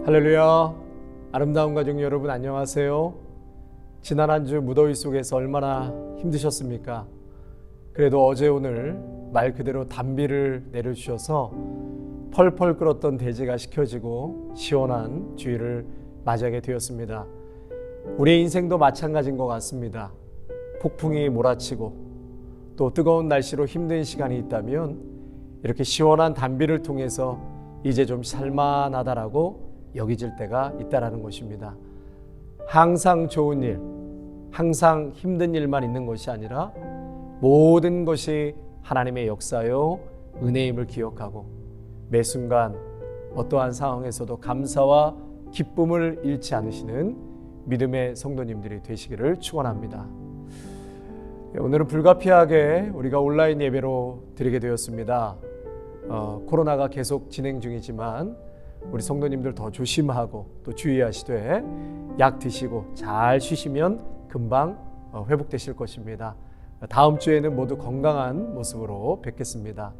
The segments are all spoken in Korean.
할렐루야. 아름다운 가족 여러분 안녕하세요. 지난 한 주 무더위 속에서 얼마나 힘드셨습니까? 그래도 어제 오늘 말 그대로 단비를 내려주셔서 펄펄 끓었던 대지가 식혀지고 시원한 주일을 맞이하게 되었습니다. 우리의 인생도 마찬가지인 것 같습니다. 폭풍이 몰아치고 또 뜨거운 날씨로 힘든 시간이 있다면 이렇게 시원한 단비를 통해서 이제 좀 살만하다라고 여겨질 때가 있다라는 것입니다. 항상 좋은 일, 항상 힘든 일만 있는 것이 아니라 모든 것이 하나님의 역사요 은혜임을 기억하고 매 순간 어떠한 상황에서도 감사와 기쁨을 잃지 않으시는 믿음의 성도님들이 되시기를 축원합니다. 오늘은 불가피하게 우리가 온라인 예배로 드리게 되었습니다. 코로나가 계속 진행 중이지만 우리 성도님들 더 조심하고 또 주의하시되 약 드시고 잘 쉬시면 금방 회복되실 것입니다. 다음 주에는 모두 건강한 모습으로 뵙겠습니다.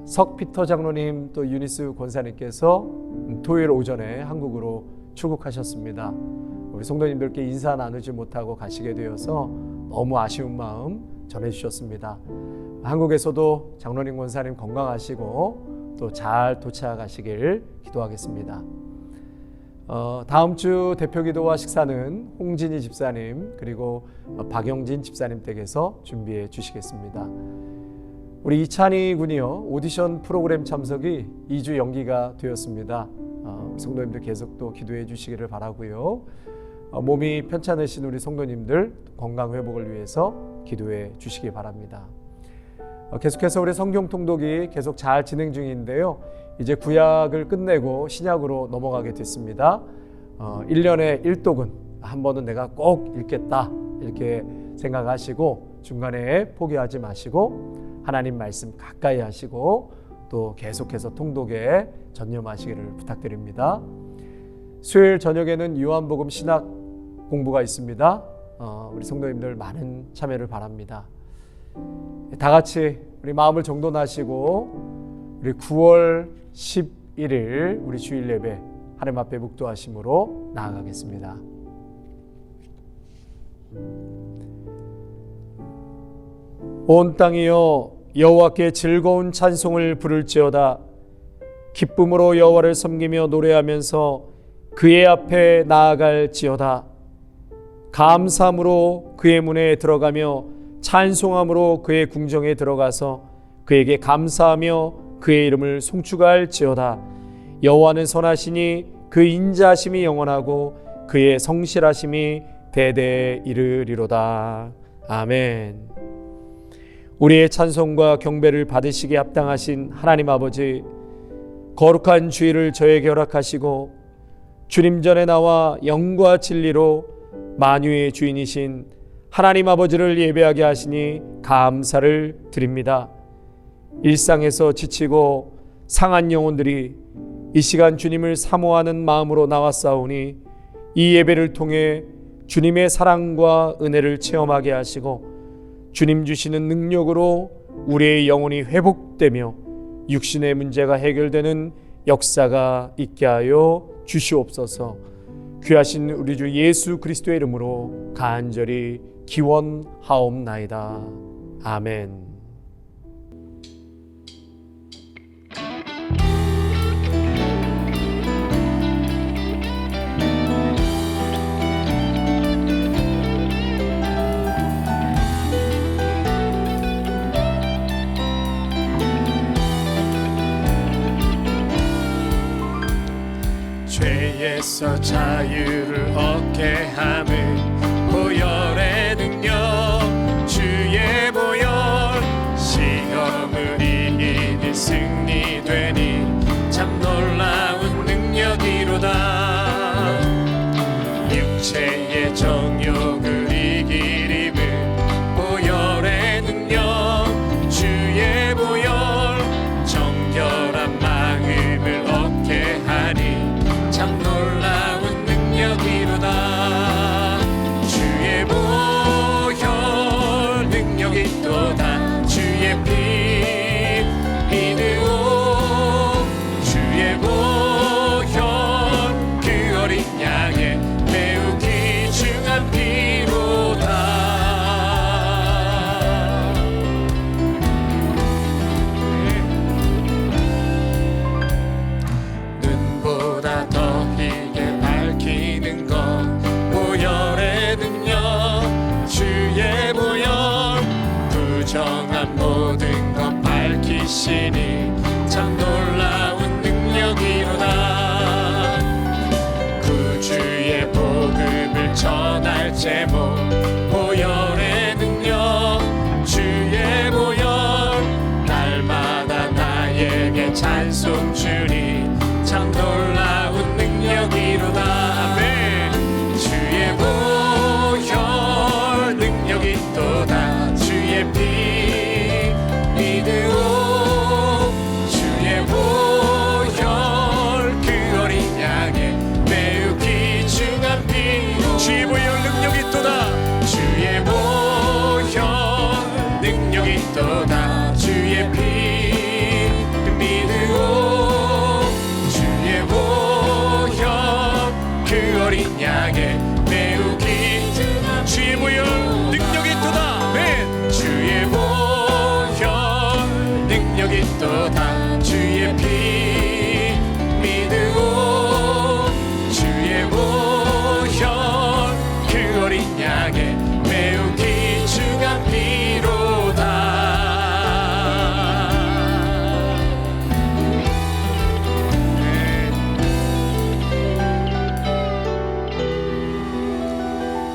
석피터 장로님 또 유니스 권사님께서 토요일 오전에 한국으로 출국하셨습니다. 우리 성도님들께 인사 나누지 못하고 가시게 되어서 너무 아쉬운 마음 전해주셨습니다. 한국에서도 장로님 권사님 건강하시고 또 잘 도착하시길 기도하겠습니다. 다음 주 대표기도와 식사는 홍진희 집사님 그리고 박영진 집사님 댁에서 준비해 주시겠습니다. 우리 이찬희 군이요 오디션 프로그램 참석이 2주 연기가 되었습니다. 성도님들 계속 또 기도해 주시기를 바라고요. 몸이 편찮으신 우리 성도님들 건강 회복을 위해서 기도해 주시기 바랍니다. 계속해서 우리 성경 통독이 계속 잘 진행 중인데요. 이제 구약을 끝내고 신약으로 넘어가게 됐습니다. 1년에 1독은 한 번은 내가 꼭 읽겠다 이렇게 생각하시고 중간에 포기하지 마시고 하나님 말씀 가까이 하시고 또 계속해서 통독에 전념하시기를 부탁드립니다. 수요일 저녁에는 요한복음 신학 공부가 있습니다. 우리 성도님들 많은 참여를 바랍니다. 다 같이 우리 마음을 정돈하시고 우리 9월 11일 우리 주일 예배 하나님 앞에 묵도하심으로 나아가겠습니다. 온 땅이여 여호와께 즐거운 찬송을 부를지어다. 기쁨으로 여호와를 섬기며 노래하면서 그의 앞에 나아갈지어다. 감사함으로 그의 문에 들어가며 찬송함으로 그의 궁정에 들어가서 그에게 감사하며 그의 이름을 송축할지어다. 여호와는 선하시니 그 인자하심이 영원하고 그의 성실하심이 대대에 이르리로다. 아멘. 우리의 찬송과 경배를 받으시기에 합당하신 하나님 아버지, 거룩한 주일을 저에게 허락하시고 주님 전에 나와 영과 진리로 만유의 주인이신 하나님 아버지를 예배하게 하시니 감사를 드립니다. 일상에서 지치고 상한 영혼들이 이 시간 주님을 사모하는 마음으로 나왔사오니 이 예배를 통해 주님의 사랑과 은혜를 체험하게 하시고 주님 주시는 능력으로 우리의 영혼이 회복되며 육신의 문제가 해결되는 역사가 있게 하여 주시옵소서. 귀하신 우리 주 예수 그리스도의 이름으로 간절히 기원하옵나이다. 아멘. 죄에서 자유를 얻게 함은 보혈의 능력 주의 보혈 시험을 이기는 승리되니 참 놀라운 능력이로다. 육체의 정욕을 이기림은 보혈의 능력 주의 보혈 정결한 마음을 얻게 하니 참 놀라운 능력이로다. 주의 보혈 능력이 있도다. 주의 피 살리시니 참 놀라운 능력이로다. 구주의 복음을 전할 제목 보혈의 능력 주의 보혈 날마다 나에게 찬송 주니 참 놀라운 능력이로다. 아멘. 주의 보혈 능력이 있도다. 주의 피 믿으오. 주의 보혈 그 어린 양의 매우 귀중한 피. 주의 보혈 능력이 있도다. 주의 보혈 능력이 있도다. 주의 피 믿으오. 주의 보혈 그 어린 양의 매우 귀중한 주의 보혈 능력이 있도다. 아멘. 주의 보혈 능력이 있도다. 주의 피 믿으오. 주의 보혈 그 어린 양의 매우 귀중한 피로다.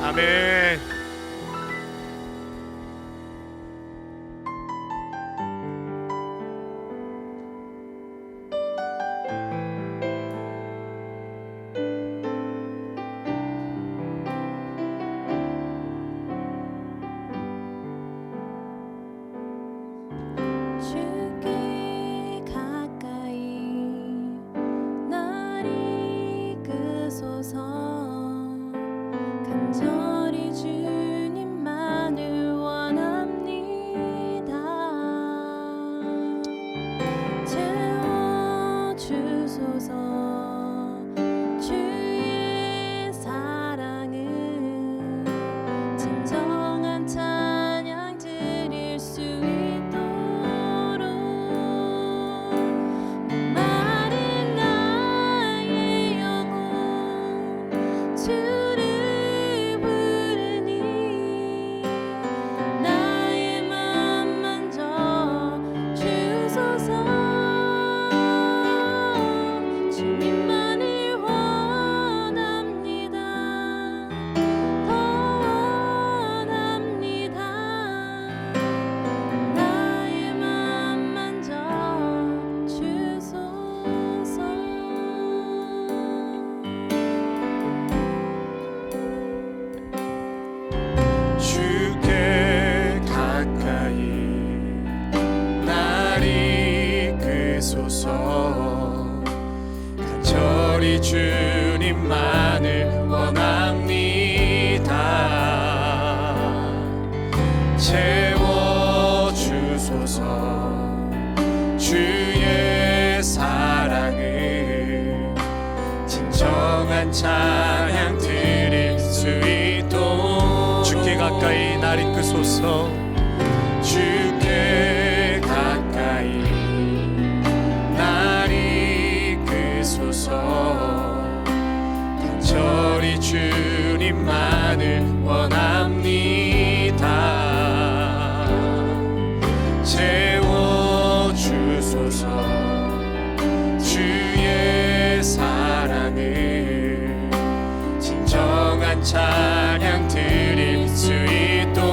아멘. 주께 가까이 날 이끄소서. 간절히 주님만을 원합니다. 채워주소서. 주의 사랑은 진정한 찬양 드릴 수 있도록 마른 나의 영혼 주를 부르니 나의 맘 만져 주소서. 주님만을 원합니다. 더 원합니다. 나의 맘 만져 주소서. 주께 가까이 날 이끄소서. 간절히 주님만을 원합니다. 채워주소서. 주의 사랑을 진정한 찬양 드릴 수 있도록 주께 가까이 날 이끄소서. 주께 가까이 날 이끄소서. 간절히 주님만을 원합니다. 채워주소서. 주의 사랑을 진정한 찬양 드릴 수 있도록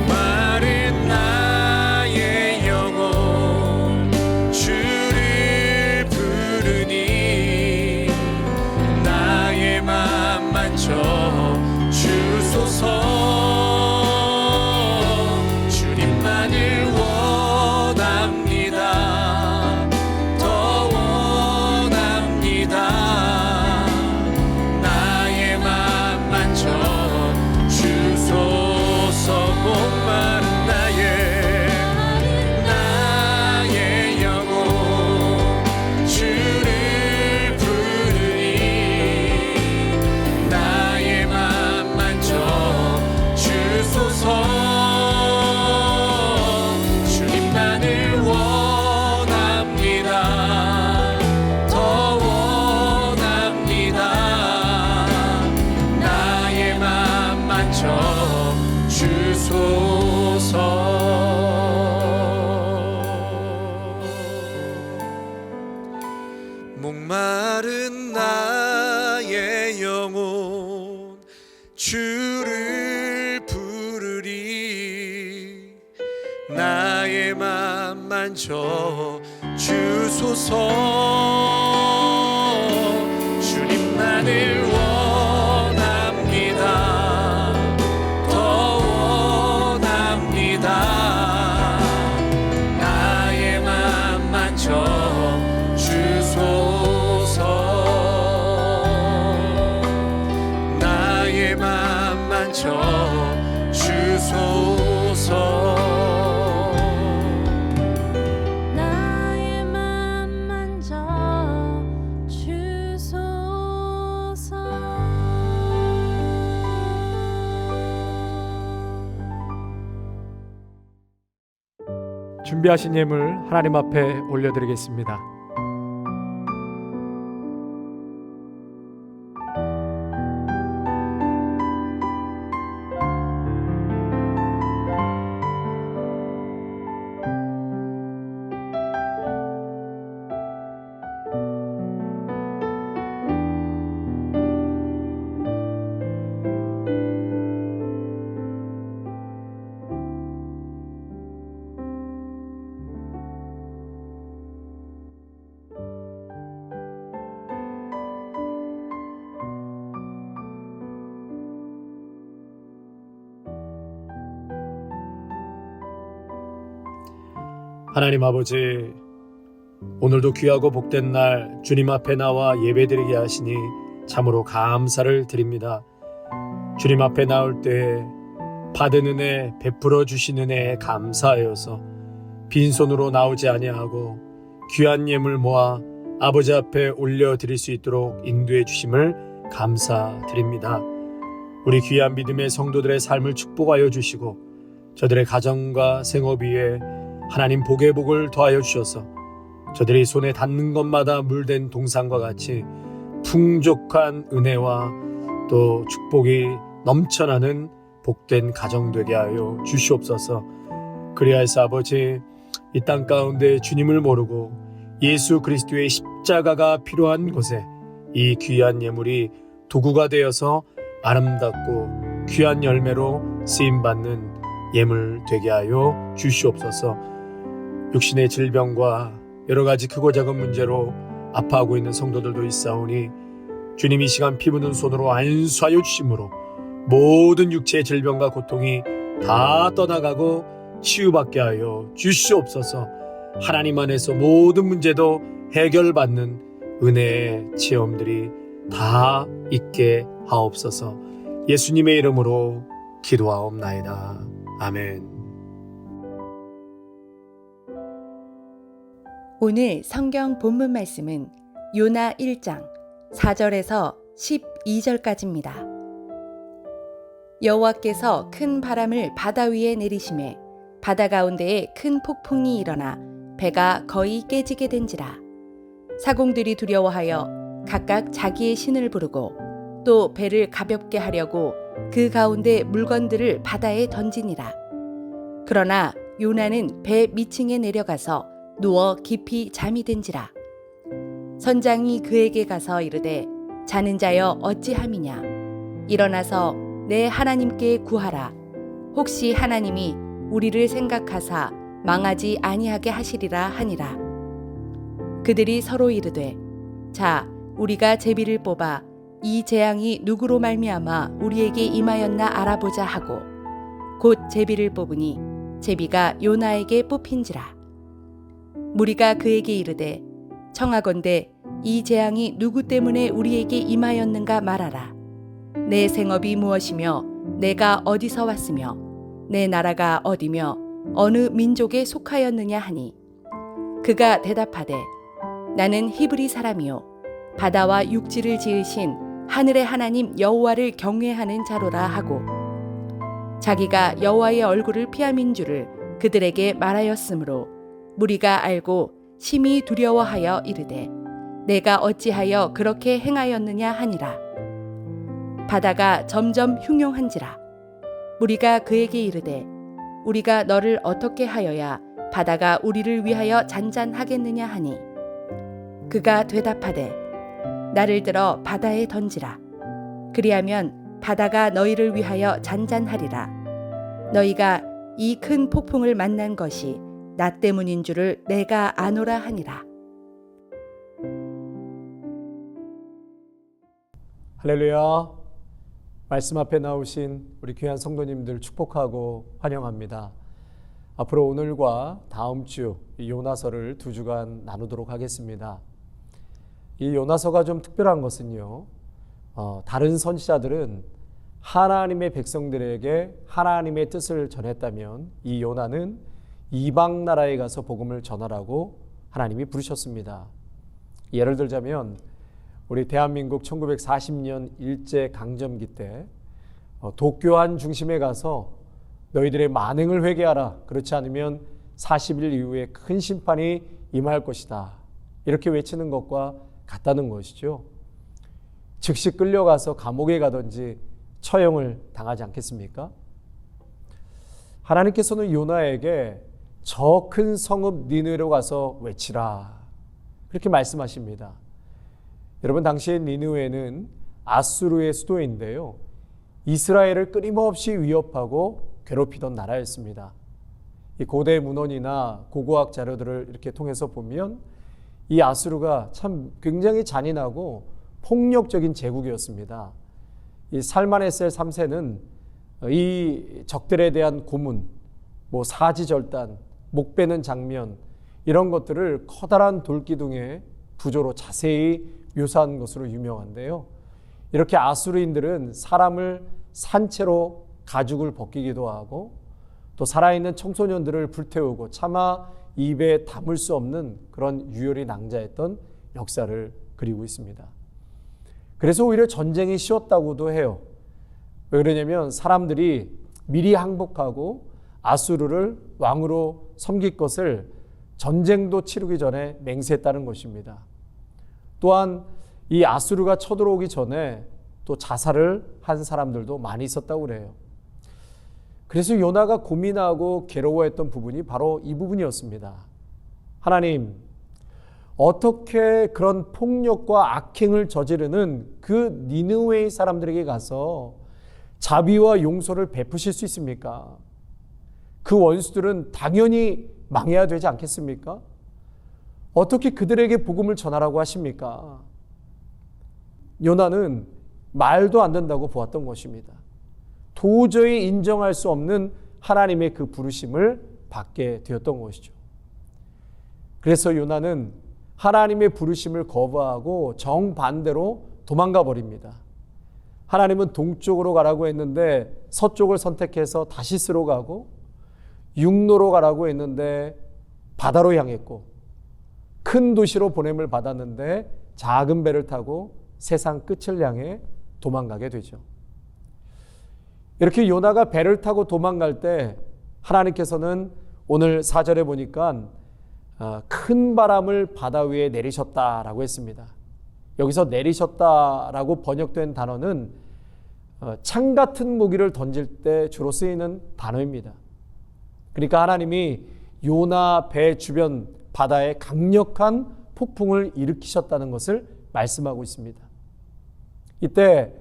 마른 나의 영혼 주를 부르니 나 나의 맘 만져 주소서. 주님만을 원합니다. 더 원합니다. 나의 맘 만져 주소서. 나의 맘 만져 주소서. 나의 맘 만져 주소서. 준비하신 예물 하나님 앞에 올려드리겠습니다. 하나님 아버지, 오늘도 귀하고 복된 날 주님 앞에 나와 예배드리게 하시니 참으로 감사를 드립니다. 주님 앞에 나올 때 받은 은혜, 베풀어 주신 은혜에 감사하여서 빈손으로 나오지 아니하고 귀한 예물 모아 아버지 앞에 올려드릴 수 있도록 인도해 주심을 감사드립니다. 우리 귀한 믿음의 성도들의 삶을 축복하여 주시고 저들의 가정과 생업 위에 하나님 복의 복을 더하여 주셔서 저들이 손에 닿는 것마다 물된 동산과 같이 풍족한 은혜와 또 축복이 넘쳐나는 복된 가정 되게 하여 주시옵소서. 그리하여서 아버지, 이 땅 가운데 주님을 모르고 예수 그리스도의 십자가가 필요한 곳에 이 귀한 예물이 도구가 되어서 아름답고 귀한 열매로 쓰임받는 예물 되게 하여 주시옵소서. 육신의 질병과 여러 가지 크고 작은 문제로 아파하고 있는 성도들도 있사오니 주님이 이 시간 피 묻은 손으로 안수하여 주심으로 모든 육체의 질병과 고통이 다 떠나가고 치유받게 하여 주시옵소서. 하나님 안에서 모든 문제도 해결받는 은혜의 체험들이 다 있게 하옵소서. 예수님의 이름으로 기도하옵나이다. 아멘. 오늘 성경 본문 말씀은 요나 1장 4절에서 12절까지입니다. 여호와께서 큰 바람을 바다 위에 내리심에 바다 가운데에 큰 폭풍이 일어나 배가 거의 깨지게 된지라. 사공들이 두려워하여 각각 자기의 신을 부르고 또 배를 가볍게 하려고 그 가운데 물건들을 바다에 던지니라. 그러나 요나는 배 밑층에 내려가서 누워 깊이 잠이 든지라. 선장이 그에게 가서 이르되 자는 자여 어찌함이냐. 일어나서 내 하나님께 구하라. 혹시 하나님이 우리를 생각하사 망하지 아니하게 하시리라 하니라. 그들이 서로 이르되 자, 우리가 제비를 뽑아 이 재앙이 누구로 말미암아 우리에게 임하였나 알아보자 하고 곧 제비를 뽑으니 제비가 요나에게 뽑힌지라. 무리가 그에게 이르되 청하건대 이 재앙이 누구 때문에 우리에게 임하였는가 말하라. 내 생업이 무엇이며 내가 어디서 왔으며 내 나라가 어디며 어느 민족에 속하였느냐 하니 그가 대답하되 나는 히브리 사람이요 바다와 육지를 지으신 하늘의 하나님 여호와를 경외하는 자로라 하고 자기가 여호와의 얼굴을 피함인 줄을 그들에게 말하였으므로 무리가 알고 심히 두려워하여 이르되 내가 어찌하여 그렇게 행하였느냐 하니라. 바다가 점점 흉용한지라. 무리가 그에게 이르되 우리가 너를 어떻게 하여야 바다가 우리를 위하여 잔잔하겠느냐 하니 그가 대답하되 나를 들어 바다에 던지라. 그리하면 바다가 너희를 위하여 잔잔하리라. 너희가 이 큰 폭풍을 만난 것이 나 때문인 줄을 내가 아노라 하니라. 할렐루야. 말씀 앞에 나오신 우리 귀한 성도님들 축복하고 환영합니다. 앞으로 오늘과 다음 주 요나서를 2주간 나누도록 하겠습니다. 이 요나서가 좀 특별한 것은요, 다른 선지자들은 하나님의 백성들에게 하나님의 뜻을 전했다면 이 요나는 이방 나라에 가서 복음을 전하라고 하나님이 부르셨습니다. 예를 들자면 우리 대한민국 1940년 일제강점기 때 도교한 중심에 가서 너희들의 만행을 회개하라. 그렇지 않으면 40일 이후에 큰 심판이 임할 것이다. 이렇게 외치는 것과 같다는 것이죠. 즉시 끌려가서 감옥에 가든지 처형을 당하지 않겠습니까? 하나님께서는 요나에게 저 큰 성읍 니느웨로 가서 외치라. 그렇게 말씀하십니다. 여러분, 당시에 니느웨는 아수르의 수도인데요, 이스라엘을 끊임없이 위협하고 괴롭히던 나라였습니다. 이 고대 문헌이나 고고학 자료들을 이렇게 통해서 보면 이 아수르가 참 굉장히 잔인하고 폭력적인 제국이었습니다. 이 살마네셀 3세는 이 적들에 대한 고문, 사지절단, 목 베는 장면, 이런 것들을 커다란 돌기둥의 부조로 자세히 묘사한 것으로 유명한데요. 이렇게 아수르인들은 사람을 산채로 가죽을 벗기기도 하고 또 살아있는 청소년들을 불태우고 차마 입에 담을 수 없는 그런 유혈이 낭자했던 역사를 그리고 있습니다. 그래서 오히려 전쟁이 쉬웠다고도 해요. 왜 그러냐면 사람들이 미리 항복하고 아수르를 왕으로 섬길 것을 전쟁도 치르기 전에 맹세했다는 것입니다. 또한 이 아수르가 쳐들어오기 전에 또 자살을 한 사람들도 많이 있었다고 그래요. 그래서 요나가 고민하고 괴로워했던 부분이 바로 이 부분이었습니다. 하나님, 어떻게 그런 폭력과 악행을 저지르는 그 니느웨의 사람들에게 가서 자비와 용서를 베푸실 수 있습니까? 그 원수들은 당연히 망해야 되지 않겠습니까? 어떻게 그들에게 복음을 전하라고 하십니까? 요나는 말도 안 된다고 보았던 것입니다. 도저히 인정할 수 없는 하나님의 그 부르심을 받게 되었던 것이죠. 그래서 요나는 하나님의 부르심을 거부하고 정반대로 도망가 버립니다. 하나님은 동쪽으로 가라고 했는데 서쪽을 선택해서 다시스로 가고, 육로로 가라고 했는데 바다로 향했고, 큰 도시로 보냄을 받았는데 작은 배를 타고 세상 끝을 향해 도망가게 되죠. 이렇게 요나가 배를 타고 도망갈 때 하나님께서는 오늘 4절에 보니까 큰 바람을 바다 위에 내리셨다라고 했습니다. 여기서 내리셨다라고 번역된 단어는 창 같은 무기를 던질 때 주로 쓰이는 단어입니다. 그러니까 하나님이 요나 배 주변 바다에 강력한 폭풍을 일으키셨다는 것을 말씀하고 있습니다. 이때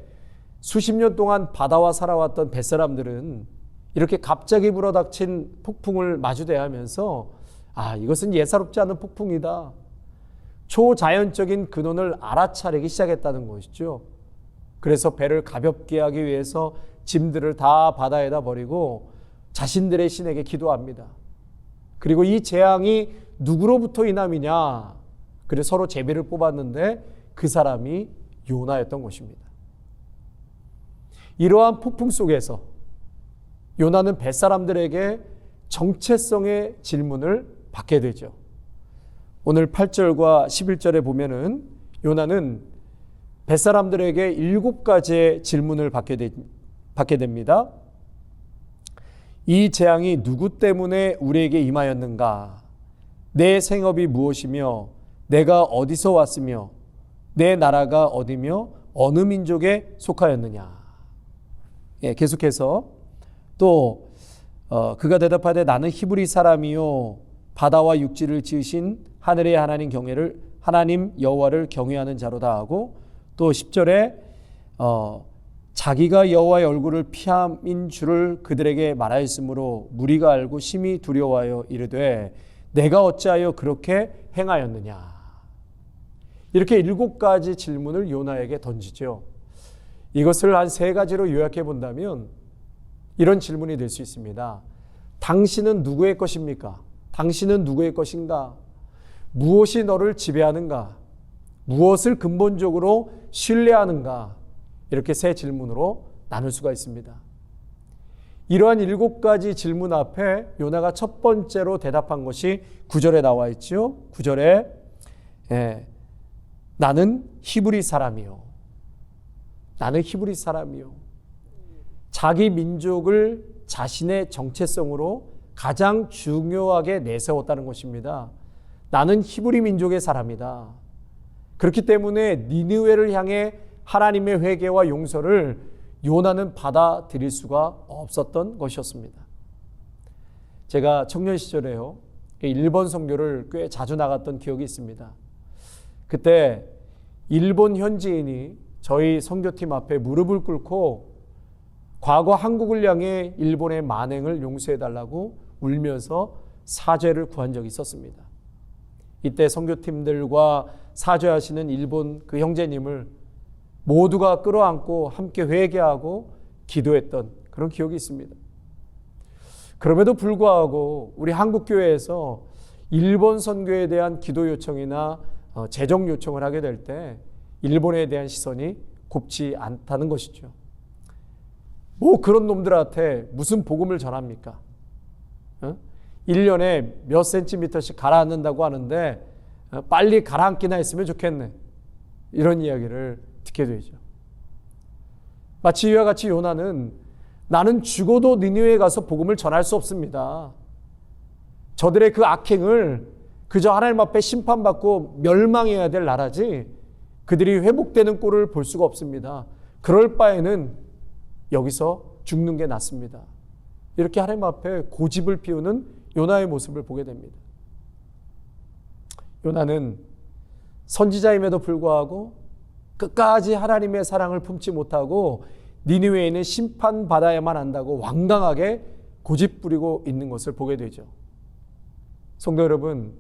수십 년 동안 바다와 살아왔던 뱃사람들은 이렇게 갑자기 불어닥친 폭풍을 마주대하면서 이것은 예사롭지 않은 폭풍이다, 초자연적인 근원을 알아차리기 시작했다는 것이죠. 그래서 배를 가볍게 하기 위해서 짐들을 다 바다에다 버리고 자신들의 신에게 기도합니다. 그리고 이 재앙이 누구로부터 인함이냐, 그래서 서로 제비를 뽑았는데 그 사람이 요나였던 것입니다. 이러한 폭풍 속에서 요나는 뱃사람들에게 정체성의 질문을 받게 되죠. 오늘 8절과 11절에 보면은 요나는 뱃사람들에게 7가지의 질문을 받게 됩니다. 이 재앙이 누구 때문에 우리에게 임하였는가? 내 생업이 무엇이며 내가 어디서 왔으며 내 나라가 어디며 어느 민족에 속하였느냐? 계속해서 또 그가 대답하되 나는 히브리 사람이요 바다와 육지를 지으신 하늘의 하나님 여호와를 경외하는 자로다 하고, 또 10절에 자기가 여호와의 얼굴을 피함인 줄을 그들에게 말하였으므로 무리가 알고 심히 두려워하여 이르되 내가 어찌하여 그렇게 행하였느냐. 이렇게 7가지 질문을 요나에게 던지죠. 이것을 한 3가지로 요약해 본다면 이런 질문이 될 수 있습니다. 당신은 누구의 것입니까? 당신은 누구의 것인가? 무엇이 너를 지배하는가? 무엇을 근본적으로 신뢰하는가? 이렇게 3 질문으로 나눌 수가 있습니다. 이러한 7가지 질문 앞에 요나가 첫 번째로 대답한 것이 9절에 나와 있죠. 9절에 나는 히브리 사람이요. 나는 히브리 사람이요. 자기 민족을 자신의 정체성으로 가장 중요하게 내세웠다는 것입니다. 나는 히브리 민족의 사람이다. 그렇기 때문에 니느웨를 향해 하나님의 회개와 용서를 요나는 받아들일 수가 없었던 것이었습니다. 제가 청년 시절에요, 일본 선교를 꽤 자주 나갔던 기억이 있습니다. 그때 일본 현지인이 저희 선교팀 앞에 무릎을 꿇고 과거 한국을 향해 일본의 만행을 용서해달라고 울면서 사죄를 구한 적이 있었습니다. 이때 선교팀들과 사죄하시는 일본 그 형제님을 모두가 끌어안고 함께 회개하고 기도했던 그런 기억이 있습니다. 그럼에도 불구하고 우리 한국교회에서 일본 선교에 대한 기도 요청이나 재정 요청을 하게 될 때 일본에 대한 시선이 곱지 않다는 것이죠. 뭐 그런 놈들한테 무슨 복음을 전합니까? 1년에 몇 센티미터씩 가라앉는다고 하는데 빨리 가라앉기나 했으면 좋겠네. 이런 이야기를 듣게 되죠. 마치 이와 같이 요나는 나는 죽어도 니느웨에 가서 복음을 전할 수 없습니다. 저들의 그 악행을 그저 하나님 앞에 심판받고 멸망해야 될 나라지 그들이 회복되는 꼴을 볼 수가 없습니다. 그럴 바에는 여기서 죽는 게 낫습니다. 이렇게 하나님 앞에 고집을 피우는 요나의 모습을 보게 됩니다. 요나는 선지자임에도 불구하고 끝까지 하나님의 사랑을 품지 못하고 니느웨에는 심판받아야만 한다고 완강하게 고집부리고 있는 것을 보게 되죠. 성도 여러분,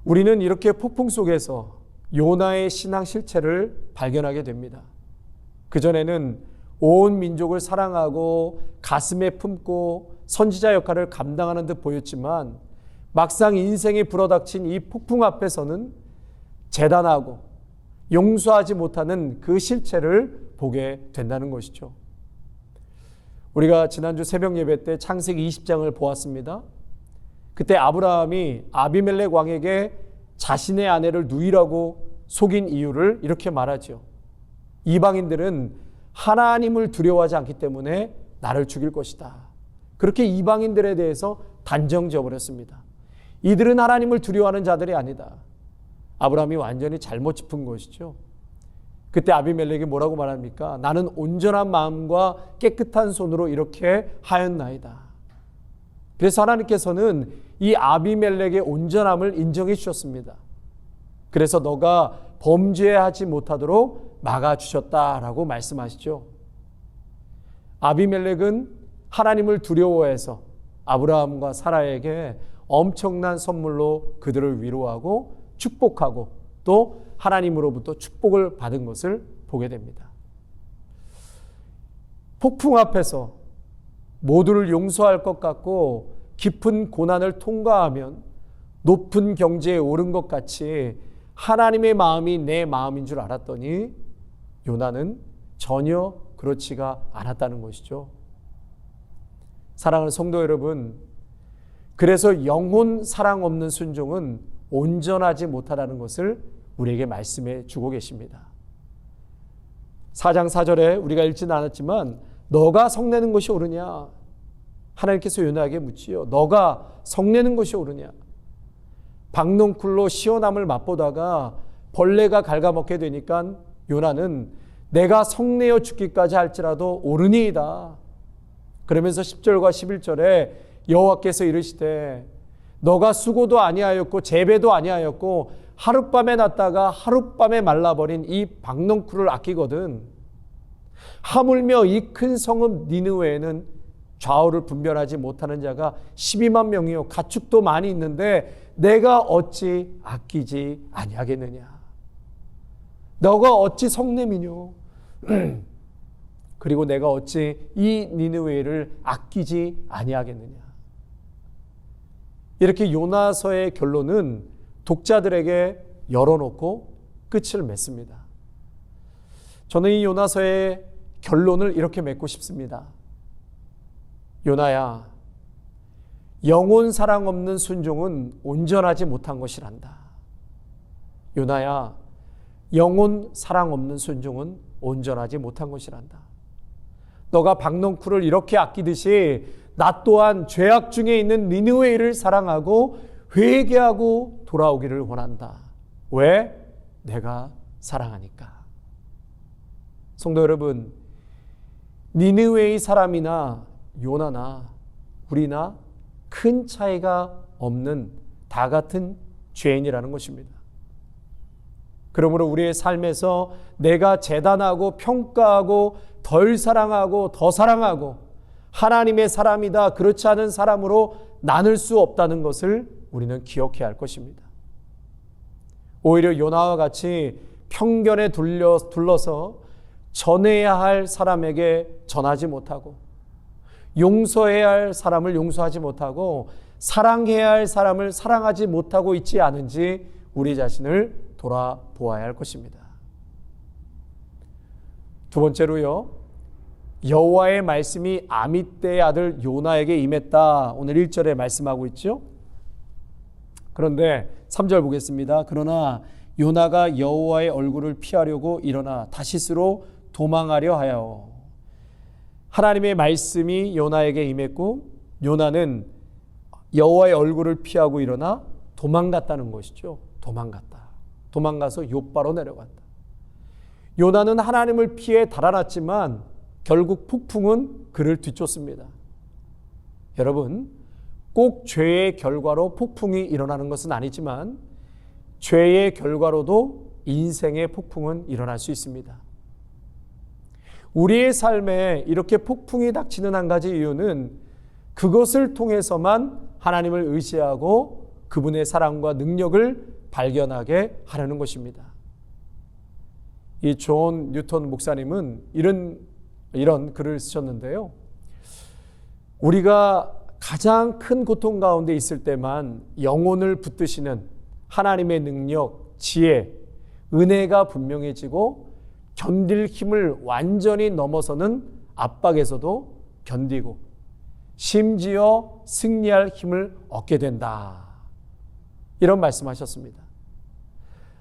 우리는 이렇게 폭풍 속에서 요나의 신앙 실체를 발견하게 됩니다. 그전에는 온 민족을 사랑하고 가슴에 품고 선지자 역할을 감당하는 듯 보였지만 막상 인생이 불어닥친 이 폭풍 앞에서는 재단하고 용서하지 못하는 그 실체를 보게 된다는 것이죠. 우리가 지난주 새벽 예배 때 창세기 20장을 보았습니다. 그때 아브라함이 아비멜렉 왕에게 자신의 아내를 누이라고 속인 이유를 이렇게 말하죠. 이방인들은 하나님을 두려워하지 않기 때문에 나를 죽일 것이다. 그렇게 이방인들에 대해서 단정 지어버렸습니다. 이들은 하나님을 두려워하는 자들이 아니다. 아브라함이 완전히 잘못 짚은 것이죠. 그때 아비멜렉이 뭐라고 말합니까? 나는 온전한 마음과 깨끗한 손으로 이렇게 하였나이다. 그래서 하나님께서는 이 아비멜렉의 온전함을 인정해 주셨습니다. 그래서 너가 범죄하지 못하도록 막아주셨다라고 말씀하시죠. 아비멜렉은 하나님을 두려워해서 아브라함과 사라에게 엄청난 선물로 그들을 위로하고 축복하고 또 하나님으로부터 축복을 받은 것을 보게 됩니다. 폭풍 앞에서 모두를 용서할 것 같고 깊은 고난을 통과하면 높은 경지에 오른 것 같이 하나님의 마음이 내 마음인 줄 알았더니 요나는 전혀 그렇지가 않았다는 것이죠. 사랑하는 성도 여러분, 그래서 영혼 사랑 없는 순종은 온전하지 못하다는 것을 우리에게 말씀해 주고 계십니다. 4장 4절에 우리가 읽지는 않았지만 너가 성내는 것이 옳으냐? 하나님께서 요나에게 묻지요. 너가 성내는 것이 옳으냐? 박농쿨로 시원함을 맛보다가 벌레가 갉아먹게 되니까 요나는 내가 성내어 죽기까지 할지라도 옳으니이다. 그러면서 10절과 11절에 여호와께서 이르시되 너가 수고도 아니하였고 재배도 아니하였고 하룻밤에 났다가 하룻밤에 말라버린 이 박농쿨을 아끼거든 하물며 이 큰 성읍 니느웨에는 좌우를 분별하지 못하는 자가 12만 명이요 가축도 많이 있는데 내가 어찌 아끼지 아니하겠느냐. 너가 어찌 성냄이뇨. 그리고 내가 어찌 이 니느웨를 아끼지 아니하겠느냐. 이렇게 요나서의 결론은 독자들에게 열어놓고 끝을 맺습니다. 저는 이 요나서의 결론을 이렇게 맺고 싶습니다. 요나야, 영혼 사랑 없는 순종은 온전하지 못한 것이란다. 요나야, 영혼 사랑 없는 순종은 온전하지 못한 것이란다. 너가 박넝쿨을 이렇게 아끼듯이 나 또한 죄악 중에 있는 니느웨를 사랑하고 회개하고 돌아오기를 원한다. 왜? 내가 사랑하니까. 성도 여러분, 니느웨의 사람이나 요나나 우리나 큰 차이가 없는 다 같은 죄인이라는 것입니다. 그러므로 우리의 삶에서 내가 재단하고 평가하고 덜 사랑하고 더 사랑하고 하나님의 사람이다 그렇지 않은 사람으로 나눌 수 없다는 것을 우리는 기억해야 할 것입니다. 오히려 요나와 같이 편견에 둘러서 전해야 할 사람에게 전하지 못하고 용서해야 할 사람을 용서하지 못하고 사랑해야 할 사람을 사랑하지 못하고 있지 않은지 우리 자신을 돌아보아야 할 것입니다. 두 번째로요, 여호와의 말씀이 아미떼의 아들 요나에게 임했다. 오늘 1절에 말씀하고 있죠. 그런데 3절 보겠습니다. 그러나 요나가 여호와의 얼굴을 피하려고 일어나 다시스로 도망하려 하여. 하나님의 말씀이 요나에게 임했고 요나는 여호와의 얼굴을 피하고 일어나 도망갔다는 것이죠. 도망가서 욥바로 내려갔다. 요나는 하나님을 피해 달아났지만 결국 폭풍은 그를 뒤쫓습니다. 여러분, 꼭 죄의 결과로 폭풍이 일어나는 것은 아니지만 죄의 결과로도 인생의 폭풍은 일어날 수 있습니다. 우리의 삶에 이렇게 폭풍이 닥치는 한 가지 이유는 그것을 통해서만 하나님을 의지하고 그분의 사랑과 능력을 발견하게 하려는 것입니다. 이 존 뉴턴 목사님은 이런 글을 쓰셨는데요. 우리가 가장 큰 고통 가운데 있을 때만 영혼을 붙드시는 하나님의 능력, 지혜, 은혜가 분명해지고 견딜 힘을 완전히 넘어서는 압박에서도 견디고 심지어 승리할 힘을 얻게 된다. 이런 말씀하셨습니다.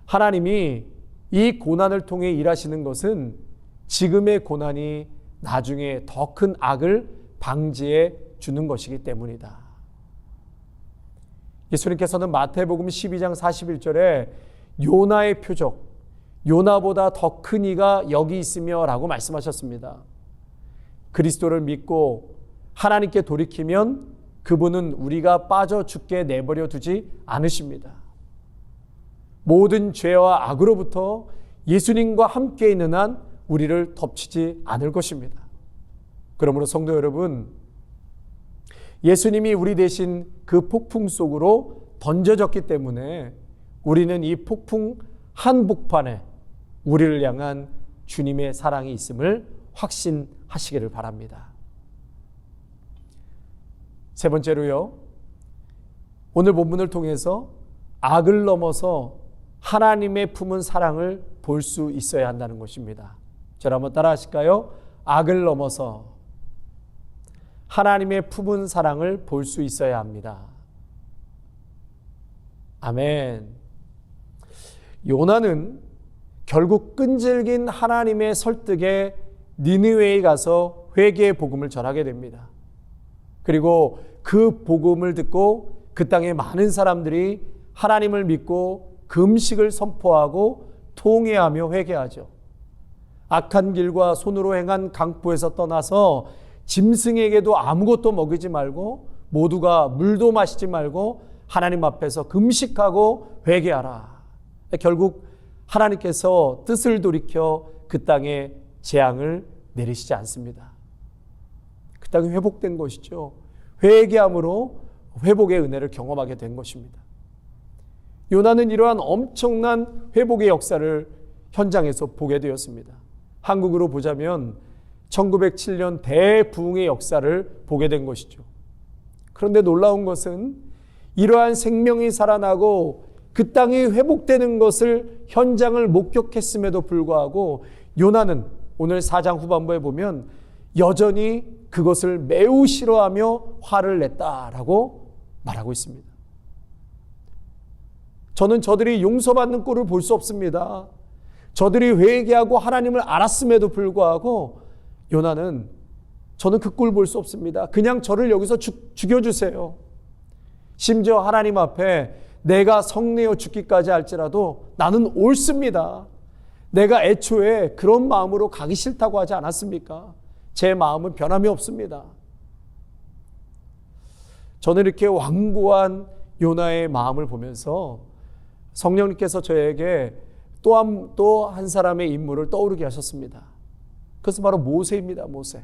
하나님이 이 고난을 통해 일하시는 것은 지금의 고난이 나중에 더 큰 악을 방지해 주는 것이기 때문이다. 예수님께서는 마태복음 12장 41절에 요나의 표적, 요나보다 더 큰 이가 여기 있으며 라고 말씀하셨습니다. 그리스도를 믿고 하나님께 돌이키면 그분은 우리가 빠져 죽게 내버려 두지 않으십니다. 모든 죄와 악으로부터 예수님과 함께 있는 한 우리를 덮치지 않을 것입니다. 그러므로 성도 여러분, 예수님이 우리 대신 그 폭풍 속으로 던져졌기 때문에 우리는 이 폭풍 한복판에 우리를 향한 주님의 사랑이 있음을 확신하시기를 바랍니다. 세 번째로요, 오늘 본문을 통해서 악을 넘어서 하나님의 품은 사랑을 볼 수 있어야 한다는 것입니다. 저를 한번 따라 하실까요? 악을 넘어서 하나님의 품은 사랑을 볼 수 있어야 합니다. 아멘. 요나는 결국 끈질긴 하나님의 설득에 니느웨에 가서 회개의 복음을 전하게 됩니다. 그리고 그 복음을 듣고 그 땅의 많은 사람들이 하나님을 믿고 금식을 선포하고 통회하며 회개하죠. 악한 길과 손으로 행한 강포에서 떠나서 짐승에게도 아무것도 먹이지 말고 모두가 물도 마시지 말고 하나님 앞에서 금식하고 회개하라. 결국 하나님께서 뜻을 돌이켜 그 땅에 재앙을 내리시지 않습니다. 그 땅이 회복된 것이죠. 회개함으로 회복의 은혜를 경험하게 된 것입니다. 요나는 이러한 엄청난 회복의 역사를 현장에서 보게 되었습니다. 한국으로 보자면 1907년 대부흥의 역사를 보게 된 것이죠. 그런데 놀라운 것은 이러한 생명이 살아나고 그 땅이 회복되는 것을 현장을 목격했음에도 불구하고 요나는 오늘 4장 후반부에 보면 여전히 그것을 매우 싫어하며 화를 냈다라고 말하고 있습니다. 저는 저들이 용서받는 꼴을 볼 수 없습니다. 저들이 회개하고 하나님을 알았음에도 불구하고 요나는 저는 그 꼴 볼 수 없습니다. 그냥 저를 여기서 죽여주세요. 심지어 하나님 앞에 내가 성내어 죽기까지 할지라도 나는 옳습니다. 내가 애초에 그런 마음으로 가기 싫다고 하지 않았습니까? 제 마음은 변함이 없습니다. 저는 이렇게 완고한 요나의 마음을 보면서 성령님께서 저에게 또 한 사람의 인물을 떠오르게 하셨습니다. 그것은 바로 모세입니다. 모세.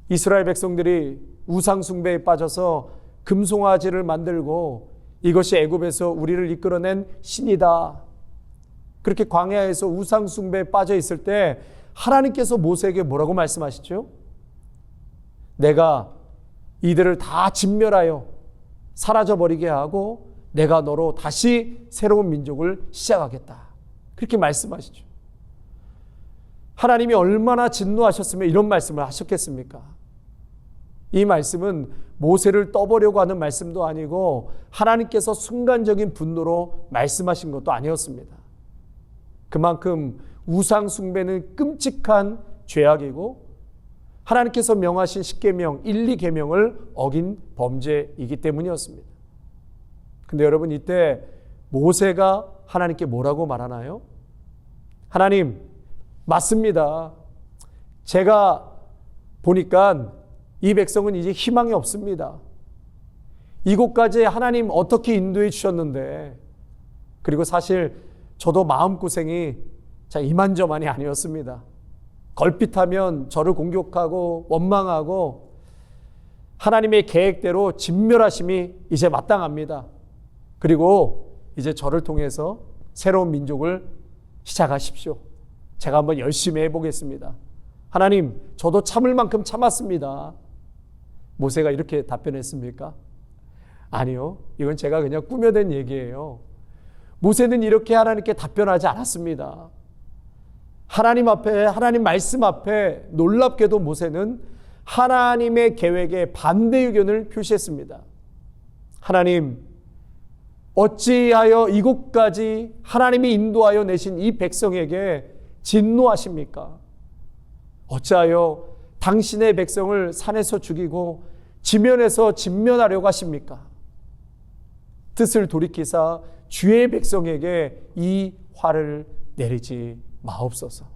이스라엘 백성들이 우상 숭배에 빠져서 금송아지를 만들고 이것이 애굽에서 우리를 이끌어낸 신이다. 그렇게 광야에서 우상 숭배에 빠져 있을 때 하나님께서 모세에게 뭐라고 말씀하시죠? 내가 이들을 다 진멸하여 사라져버리게 하고 내가 너로 다시 새로운 민족을 시작하겠다. 그렇게 말씀하시죠. 하나님이 얼마나 진노하셨으면 이런 말씀을 하셨겠습니까? 이 말씀은 모세를 떠보려고 하는 말씀도 아니고 하나님께서 순간적인 분노로 말씀하신 것도 아니었습니다. 그만큼 우상 숭배는 끔찍한 죄악이고 하나님께서 명하신 10계명, 1, 2계명을 어긴 범죄이기 때문이었습니다. 근데 여러분 이때 모세가 하나님께 뭐라고 말하나요? 하나님, 맞습니다. 제가 보니까 이 백성은 이제 희망이 없습니다. 이곳까지 하나님 어떻게 인도해 주셨는데, 그리고 사실 저도 마음고생이 이만저만이 아니었습니다. 걸핏하면 저를 공격하고 원망하고 하나님의 계획대로 진멸하심이 이제 마땅합니다. 그리고 이제 저를 통해서 새로운 민족을 시작하십시오. 제가 한번 열심히 해보겠습니다. 하나님, 저도 참을 만큼 참았습니다. 모세가 이렇게 답변했습니까? 아니요. 이건 제가 그냥 꾸며낸 얘기예요. 모세는 이렇게 하나님께 답변하지 않았습니다. 하나님 앞에, 하나님 말씀 앞에 놀랍게도 모세는 하나님의 계획에 반대 의견을 표시했습니다. 하나님, 어찌하여 이곳까지 하나님이 인도하여 내신 이 백성에게 진노하십니까? 어찌하여 당신의 백성을 산에서 죽이고 지면에서 진멸하려고 하십니까? 뜻을 돌이키사 주의 백성에게 이 화를 내리지 마옵소서.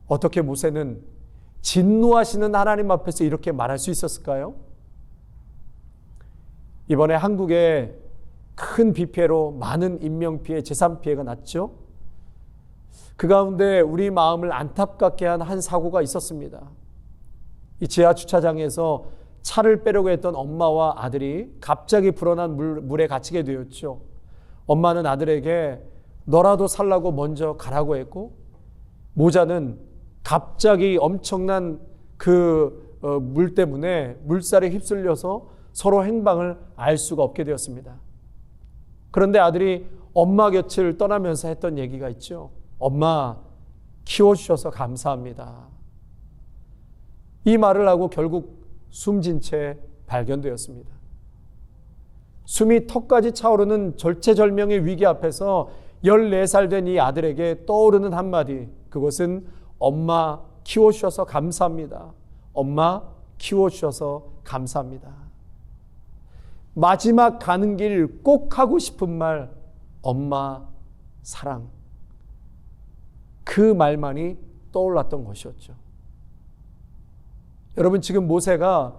어떻게 모세는 진노하시는 하나님 앞에서 이렇게 말할 수 있었을까요? 이번에 한국에 큰 비 피해로 많은 인명피해, 재산피해가 났죠. 그 가운데 우리 마음을 안타깝게 한 한 사고가 있었습니다. 이 지하 주차장에서 차를 빼려고 했던 엄마와 아들이 갑자기 불어난 물에 갇히게 되었죠. 엄마는 아들에게 너라도 살라고 먼저 가라고 했고, 모자는 갑자기 엄청난 물 때문에 물살에 휩쓸려서 서로 행방을 알 수가 없게 되었습니다. 그런데 아들이 엄마 곁을 떠나면서 했던 얘기가 있죠. 엄마, 키워주셔서 감사합니다. 이 말을 하고 결국 숨진 채 발견되었습니다. 숨이 턱까지 차오르는 절체절명의 위기 앞에서 14살 된 이 아들에게 떠오르는 한마디, 그것은 엄마 키워주셔서 감사합니다. 엄마 키워주셔서 감사합니다. 마지막 가는 길 꼭 하고 싶은 말, 엄마 사랑. 그 말만이 떠올랐던 것이었죠. 여러분, 지금 모세가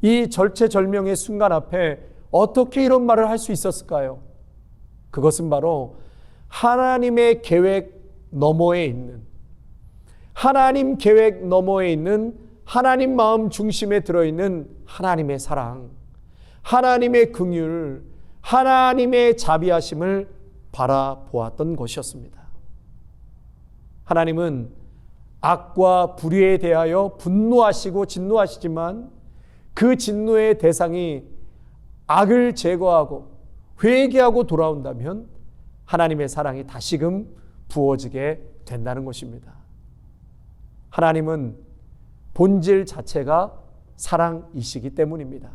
이 절체절명의 순간 앞에 어떻게 이런 말을 할 수 있었을까요? 그것은 바로 하나님의 계획 너머에 있는, 하나님 계획 너머에 있는, 하나님 마음 중심에 들어있는 하나님의 사랑, 하나님의 긍휼, 하나님의 자비하심을 바라보았던 것이었습니다. 하나님은 악과 불의에 대하여 분노하시고 진노하시지만 그 진노의 대상이 악을 제거하고 회개하고 돌아온다면 하나님의 사랑이 다시금 부어지게 된다는 것입니다. 하나님은 본질 자체가 사랑이시기 때문입니다.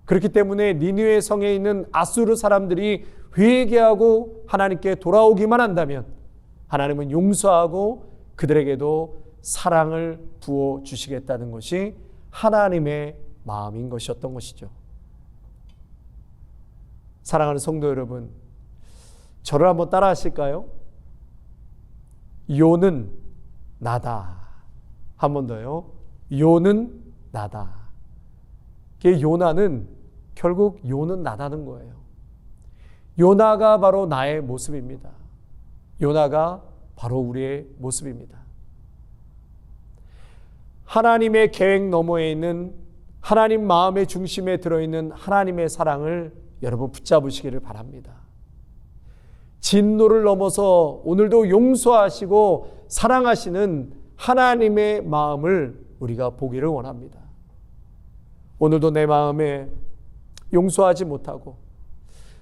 그렇기 때문에 니느웨 성에 있는 아수르 사람들이 회개하고 하나님께 돌아오기만 한다면 하나님은 용서하고 그들에게도 사랑을 부어 주시겠다는 것이 하나님의 마음인 것이었던 것이죠. 사랑하는 성도 여러분, 저를 한번 따라 하실까요? 요는 나다. 한 번 더요. 요는 나다. 요나는 결국 요는 나다는 거예요. 요나가 바로 나의 모습입니다. 요나가 바로 우리의 모습입니다. 하나님의 계획 너머에 있는, 하나님 마음의 중심에 들어있는 하나님의 사랑을 여러분 붙잡으시기를 바랍니다. 진노를 넘어서 오늘도 용서하시고 사랑하시는 하나님의 마음을 우리가 보기를 원합니다. 오늘도 내 마음에 용서하지 못하고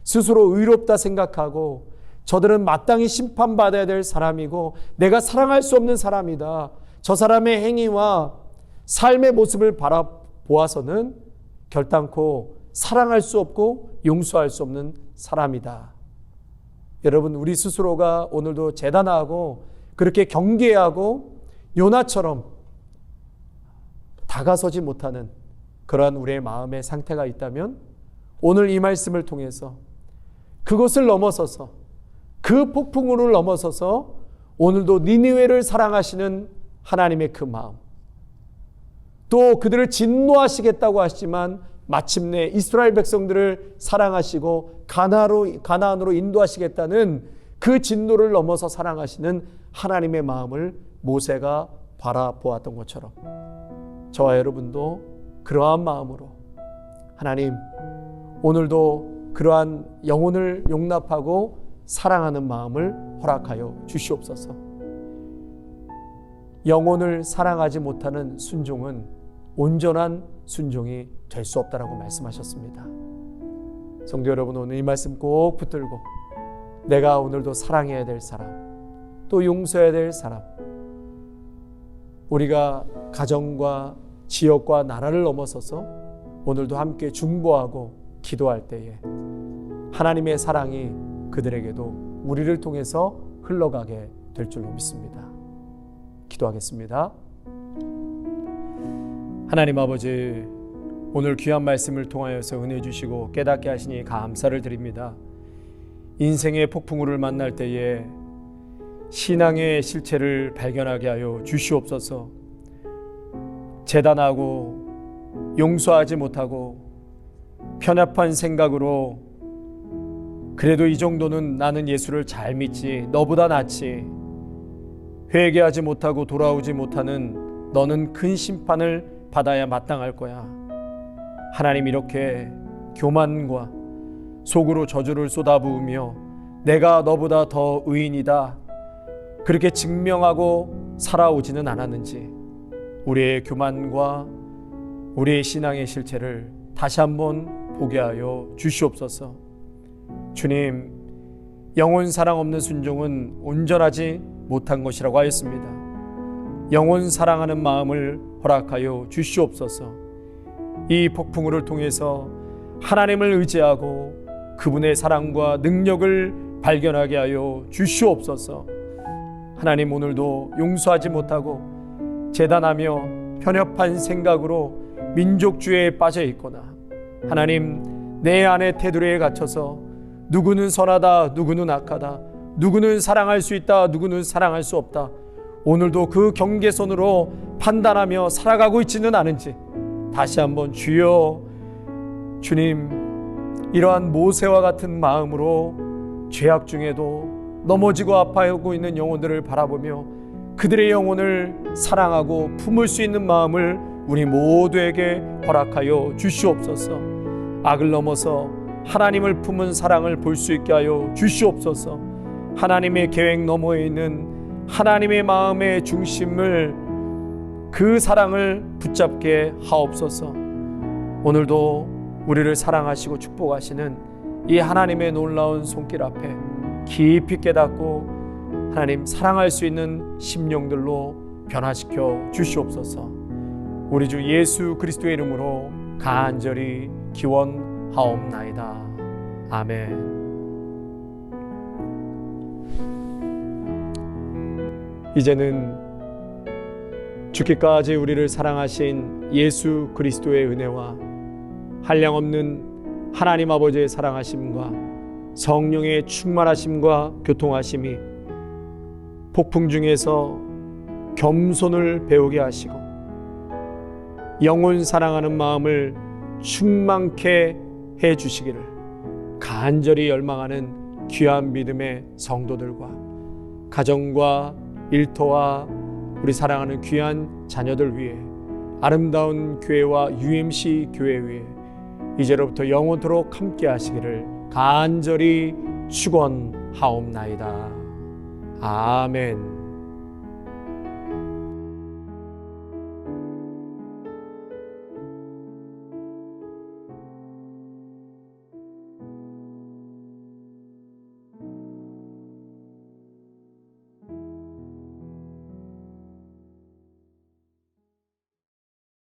스스로 의롭다 생각하고 저들은 마땅히 심판받아야 될 사람이고 내가 사랑할 수 없는 사람이다. 저 사람의 행위와 삶의 모습을 바라보아서는 결단코 사랑할 수 없고 용서할 수 없는 사람이다. 여러분, 우리 스스로가 오늘도 재단하고 그렇게 경계하고 요나처럼 다가서지 못하는 그러한 우리의 마음의 상태가 있다면 오늘 이 말씀을 통해서 그것을 넘어서서 그 폭풍우를 넘어서서 오늘도 니느웨를 사랑하시는 하나님의 그 마음, 또 그들을 진노하시겠다고 하시지만 마침내 이스라엘 백성들을 사랑하시고 가나안으로 인도하시겠다는 그 진노를 넘어서 사랑하시는 하나님의 마음을 모세가 바라보았던 것처럼 저와 여러분도 그러한 마음으로 하나님, 오늘도 그러한 영혼을 용납하고 사랑하는 마음을 허락하여 주시옵소서. 영혼을 사랑하지 못하는 순종은 온전한 순종이 될 수 없다라고 말씀하셨습니다. 성도 여러분, 오늘 이 말씀 꼭 붙들고 내가 오늘도 사랑해야 될 사람, 또 용서해야 될 사람, 우리가 가정과 지역과 나라를 넘어서서 오늘도 함께 중보하고 기도할 때에 하나님의 사랑이 그들에게도 우리를 통해서 흘러가게 될 줄로 믿습니다. 기도하겠습니다. 하나님 아버지, 오늘 귀한 말씀을 통하여서 은혜 주시고 깨닫게 하시니 감사를 드립니다. 인생의 폭풍우를 만날 때에 신앙의 실체를 발견하게 하여 주시옵소서. 재단하고 용서하지 못하고 편협한 생각으로 그래도 이 정도는 나는 예수를 잘 믿지, 너보다 낫지, 회개하지 못하고 돌아오지 못하는 너는 큰 심판을 받아야 마땅할 거야. 하나님, 이렇게 교만과 속으로 저주를 쏟아부으며 내가 너보다 더 의인이다 그렇게 증명하고 살아오지는 않았는지 우리의 교만과 우리의 신앙의 실체를 다시 한번 보게 하여 주시옵소서. 주님, 영혼 사랑 없는 순종은 온전하지 못한 것이라고 하였습니다. 영혼 사랑하는 마음을 허락하여 주시옵소서. 이 폭풍우를 통해서 하나님을 의지하고 그분의 사랑과 능력을 발견하게 하여 주시옵소서. 하나님, 오늘도 용서하지 못하고 재단하며 편협한 생각으로 민족주의에 빠져 있거나 하나님, 내 안의 테두리에 갇혀서 누구는 선하다, 누구는 악하다, 누구는 사랑할 수 있다, 누구는 사랑할 수 없다, 오늘도 그 경계선으로 판단하며 살아가고 있지는 않은지 다시 한번 주여, 주님, 이러한 모세와 같은 마음으로 죄악 중에도 넘어지고 아파하고 있는 영혼들을 바라보며 그들의 영혼을 사랑하고 품을 수 있는 마음을 우리 모두에게 허락하여 주시옵소서. 악을 넘어서 하나님을 품은 사랑을 볼 수 있게 하여 주시옵소서. 하나님의 계획 너머에 있는 하나님의 마음의 중심을, 그 사랑을 붙잡게 하옵소서. 오늘도 우리를 사랑하시고 축복하시는 이 하나님의 놀라운 손길 앞에 깊이 깨닫고 하나님 사랑할 수 있는 심령들로 변화시켜 주시옵소서. 우리 주 예수 그리스도의 이름으로 간절히 기원하옵나이다. 아멘. 이제는 죽기까지 우리를 사랑하신 예수 그리스도의 은혜와 한량없는 하나님 아버지의 사랑하심과 성령의 충만하심과 교통하심이 폭풍 중에서 겸손을 배우게 하시고 영혼 사랑하는 마음을 충만케 해 주시기를 간절히 열망하는 귀한 믿음의 성도들과 가정과 일터와 우리 사랑하는 귀한 자녀들 위해 아름다운 교회와 UMC 교회 위에 이제로부터 영원토록 함께 하시기를 간절히 축원하옵나이다. 아멘.